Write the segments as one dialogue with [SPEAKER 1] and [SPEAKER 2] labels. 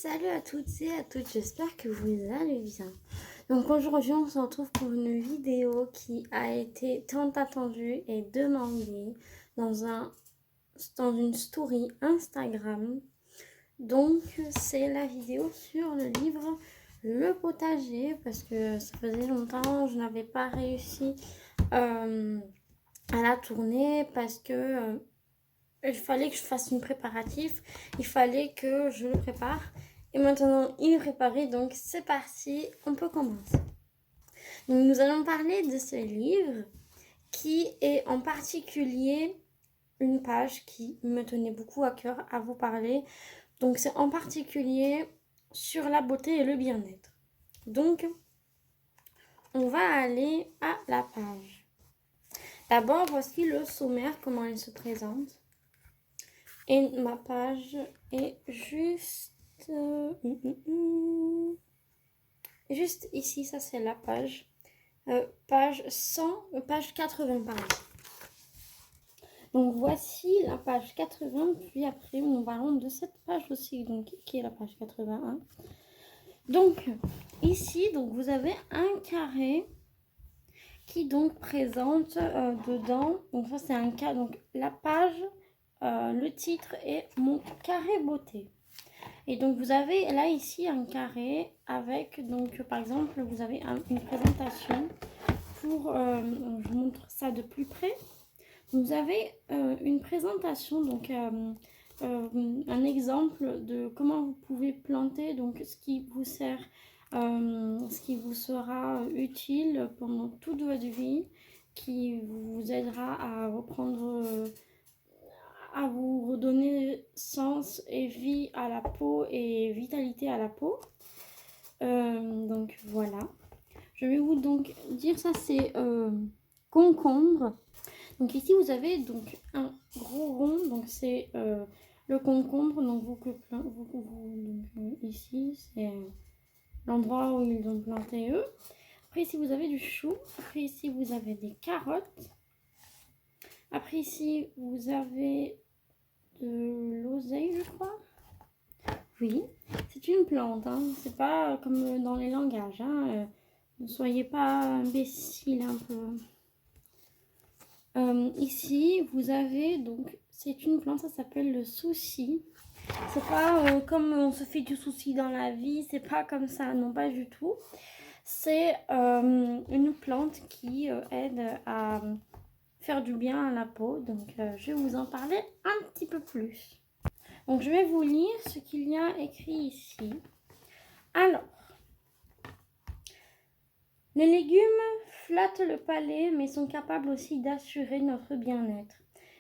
[SPEAKER 1] Salut à toutes et à tous, j'espère que vous allez bien. Donc aujourd'hui on se retrouve pour une vidéo qui a été tant attendue et demandée dans une story Instagram. Donc c'est la vidéo sur le livre Le Potager, parce que ça faisait longtemps je n'avais pas réussi à la tourner parce que il fallait que je fasse une préparatif, il fallait que je le prépare. Et maintenant, il est préparé, donc c'est parti, on peut commencer. Donc nous allons parler de ce livre qui est en particulier une page qui me tenait beaucoup à cœur à vous parler. Donc c'est en particulier sur la beauté et le bien-être. Donc, on va aller à la page. D'abord, voici le sommaire, comment il se présente. Et ma page est juste ici, ça c'est la page. Page 100, page 80 pardon. Donc voici la page 80, puis après nous parlons de cette page aussi, donc qui est la page 81. Donc ici, donc vous avez un carré qui donc présente dedans, donc ça c'est un cas, donc la page, le titre est Mon carré beauté. Et donc vous avez là ici un carré avec, donc par exemple vous avez une présentation pour, je vous montre ça de plus près. Vous avez une présentation, donc un exemple de comment vous pouvez planter, donc ce qui vous sert, ce qui vous sera utile pendant toute votre vie, qui vous aidera à reprendre, à vous redonner sens et vie à la peau et vitalité à la peau. Donc voilà. Je vais vous donc dire ça, c'est concombre. Donc ici vous avez donc un gros rond, donc c'est le concombre. Donc ici c'est l'endroit où ils ont planté eux. Après ici vous avez du chou. Après ici vous avez des carottes. Après ici vous avez de l'oseille, je crois. Oui, c'est une plante, hein. C'est pas comme dans les langages, hein. Ne soyez pas imbécile un peu. Ici, vous avez donc, c'est une plante, ça s'appelle le souci. C'est pas comme on se fait du souci dans la vie, c'est pas comme ça, non pas du tout. C'est une plante qui aide à faire du bien à la peau. Donc, je vais vous en parler un petit peu plus. Donc, je vais vous lire ce qu'il y a écrit ici. Alors, les légumes flattent le palais, mais sont capables aussi d'assurer notre bien-être,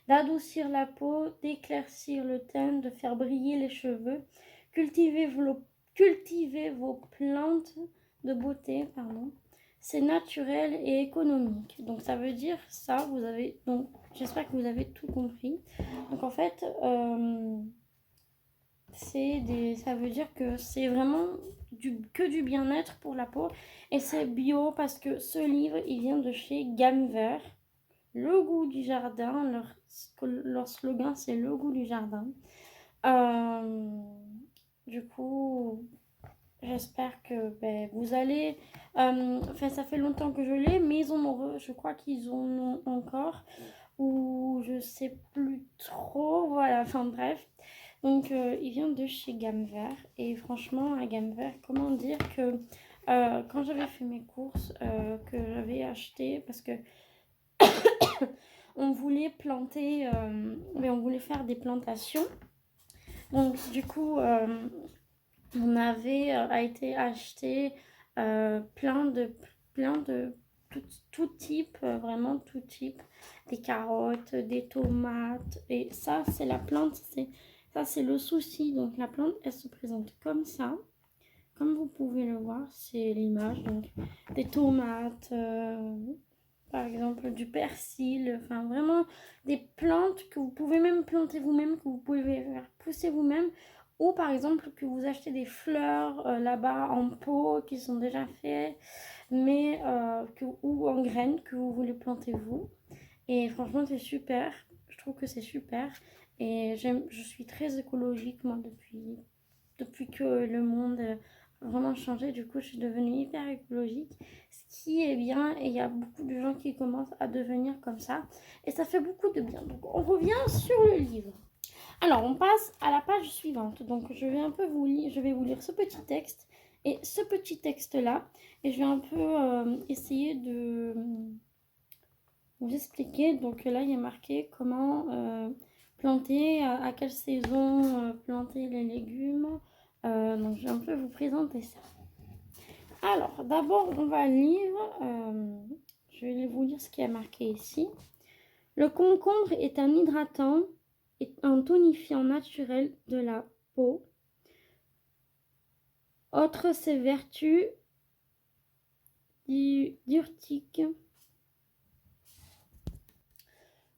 [SPEAKER 1] d'adoucir la peau, d'éclaircir le teint, de faire briller les cheveux. Cultivez vos plantes de beauté, c'est naturel et économique. Donc ça veut dire ça, vous avez, donc j'espère que vous avez tout compris. Donc en fait, ça veut dire que c'est vraiment que du bien-être pour la peau. Et c'est bio parce que ce livre, il vient de chez Gamme Vert. Le goût du jardin, leur slogan, c'est le goût du jardin. Du coup, j'espère que vous allez... Enfin, ça fait longtemps que je l'ai, mais je crois qu'ils en ont encore. Ou je sais plus trop. Voilà, enfin bref. Donc, il vient de chez Gamme Vert. Et franchement, à Gamme Vert, comment dire que quand j'avais fait mes courses, que j'avais acheté, parce que on voulait planter, mais on voulait faire des plantations. Donc, du coup, on avait été acheter plein de tout type, vraiment tout type, des carottes, des tomates. Et ça, c'est la plante, ça c'est le souci. Donc la plante, elle se présente comme ça. Comme vous pouvez le voir, c'est l'image. Donc des tomates, par exemple du persil, enfin vraiment des plantes que vous pouvez même planter vous-même, que vous pouvez faire pousser vous-même. Ou par exemple que vous achetez des fleurs là-bas en pot qui sont déjà faites, mais ou en graines que vous voulez planter vous. Et franchement c'est super, je trouve que c'est super. Et je suis très écologique moi depuis depuis que le monde a vraiment changé. Du coup, je suis devenue hyper écologique, ce qui est bien. Et il y a beaucoup de gens qui commencent à devenir comme ça. Et ça fait beaucoup de bien. Donc, on revient sur le livre. Alors, on passe à la page suivante. Donc, je vais vous lire ce petit texte et ce petit texte-là. Et je vais un peu essayer de vous expliquer. Donc là, il y a marqué comment planter, à quelle saison planter les légumes. Donc, je vais un peu vous présenter ça. Alors, d'abord, on va lire. Je vais vous lire ce qui est marqué ici. Le concombre est un hydratant et un tonifiant naturel de la peau. Outre ses vertus diurétiques,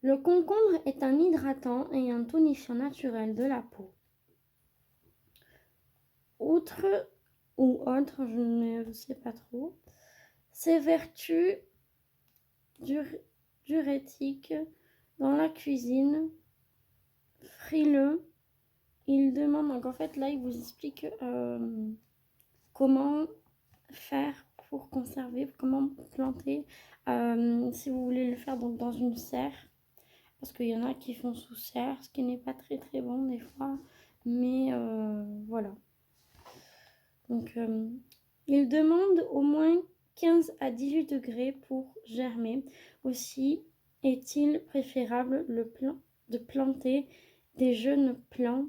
[SPEAKER 1] le concombre est un hydratant et un tonifiant naturel de la peau. Outre ou autre, je ne sais pas trop, ses vertus diurétiques dans la cuisine, frileux, il demande, donc en fait là il vous explique comment faire pour conserver, comment planter, si vous voulez le faire donc dans une serre, parce qu'il y en a qui font sous serre, ce qui n'est pas très très bon des fois, mais voilà. Donc il demande au moins 15 à 18 degrés pour germer. Aussi est-il préférable de planter des jeunes plants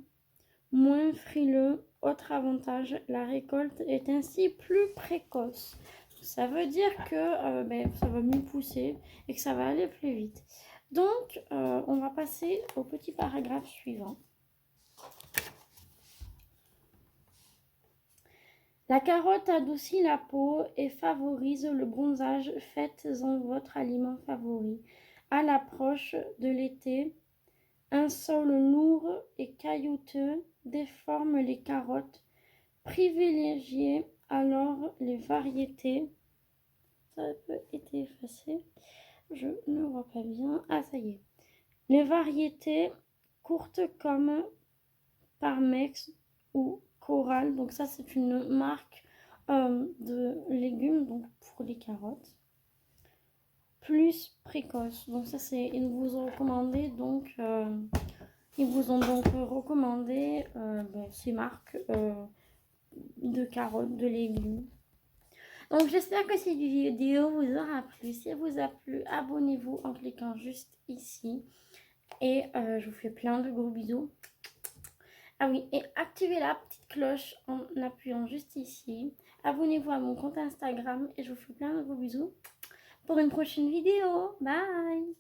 [SPEAKER 1] moins frileux. Autre avantage, la récolte est ainsi plus précoce. Ça veut dire que ça va mieux pousser et que ça va aller plus vite. Donc, on va passer au petit paragraphe suivant. La carotte adoucit la peau et favorise le bronzage. Faites-en votre aliment favori. À l'approche de l'été, un sol lourd et caillouteux déforme les carottes. Privilégiez alors les variétés. Ça peut être effacé. Je ne vois pas bien. Ah, ça y est. Les variétés courtes comme Parmex ou Coral. Donc ça, c'est une marque de légumes donc pour les carottes. Plus précoce. Donc ça, c'est ils vous ont recommandé donc ils vous ont donc recommandé ces marques de carottes, de légumes. Donc j'espère que cette vidéo vous aura plu. Si elle vous a plu, abonnez-vous en cliquant juste ici. Et je vous fais plein de gros bisous. Ah oui, et activez la petite cloche en appuyant juste ici. Abonnez-vous à mon compte Instagram et je vous fais plein de gros bisous pour une prochaine vidéo. Bye!